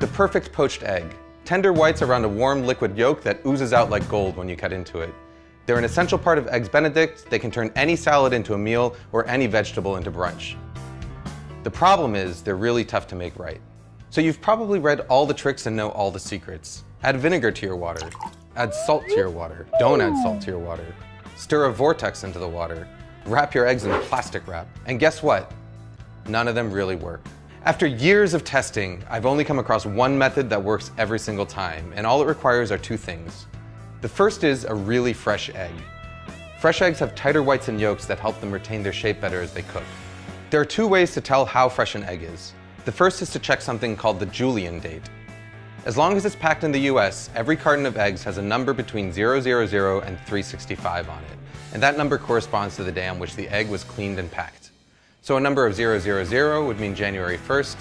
The perfect poached egg. Tender whites around a warm liquid yolk that oozes out like gold when you cut into it. They're an essential part of Eggs Benedict. They can turn any salad into a meal or any vegetable into brunch. The problem is they're really tough to make right. So you've probably read all the tricks and know all the secrets. Add vinegar to your water. Add salt to your water. Don't add salt to your water. Stir a vortex into the water. Wrap your eggs in plastic wrap. And guess what? None of them really work. After years of testing, I've only come across one method that works every single time, and all it requires are two things. The first is a really fresh egg. Fresh eggs have tighter whites and yolks that help them retain their shape better as they cook. There are two ways to tell how fresh an egg is. The first is to check something called the Julian date. As long as it's packed in the US, every carton of eggs has a number between 000 and 365 on it, and that number corresponds to the day on which the egg was cleaned and packed. So a number of 000 would mean January 1st,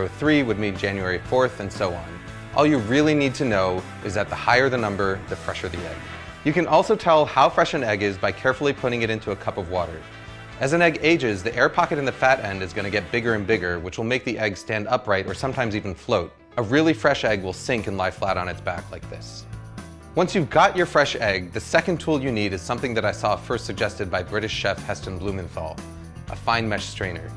003 would mean January 4th, and so on. All you really need to know is that the higher the number, the fresher the egg. You can also tell how fresh an egg is by carefully putting it into a cup of water. As an egg ages, the air pocket in the fat end is going to get bigger and bigger, which will make the egg stand upright or sometimes even float. A really fresh egg will sink and lie flat on its back like this. Once you've got your fresh egg, the second tool you need is something that I saw first suggested by British chef Heston Blumenthal, a fine mesh strainer.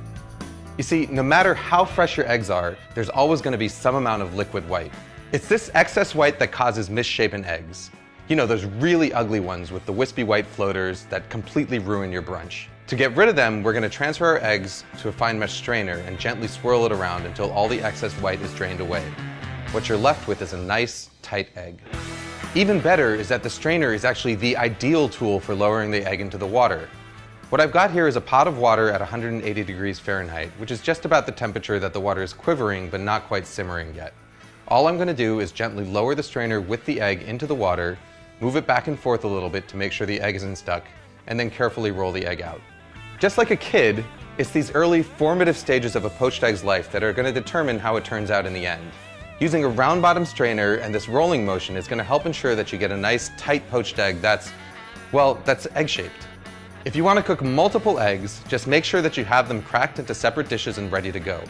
You see, no matter how fresh your eggs are, there's always going to be some amount of liquid white. It's this excess white that causes misshapen eggs. You know, those really ugly ones with the wispy white floaters that completely ruin your brunch. To get rid of them, we're going to transfer our eggs to a fine mesh strainer and gently swirl it around until all the excess white is drained away. What you're left with is a nice, tight egg. Even better is that the strainer is actually the ideal tool for lowering the egg into the water. What I've got here is a pot of water at 180 degrees Fahrenheit, which is just about the temperature that the water is quivering but not quite simmering yet. All I'm going to do is gently lower the strainer with the egg into the water, move it back and forth a little bit to make sure the egg isn't stuck, and then carefully roll the egg out. Just like a kid, it's these early formative stages of a poached egg's life that are going to determine how it turns out in the end. Using a round bottom strainer and this rolling motion is going to help ensure that you get a nice tight poached egg that's egg-shaped. If you want to cook multiple eggs, just make sure that you have them cracked into separate dishes and ready to go.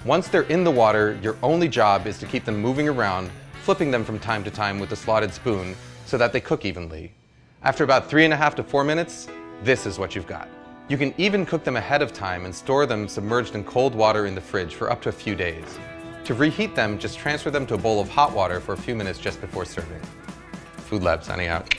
Once they're in the water, your only job is to keep them moving around, flipping them from time to time with a slotted spoon so that they cook evenly. After about 3.5 to 4 minutes, this is what you've got. You can even cook them ahead of time and store them submerged in cold water in the fridge for up to a few days. To reheat them, just transfer them to a bowl of hot water for a few minutes just before serving. Food Lab signing out.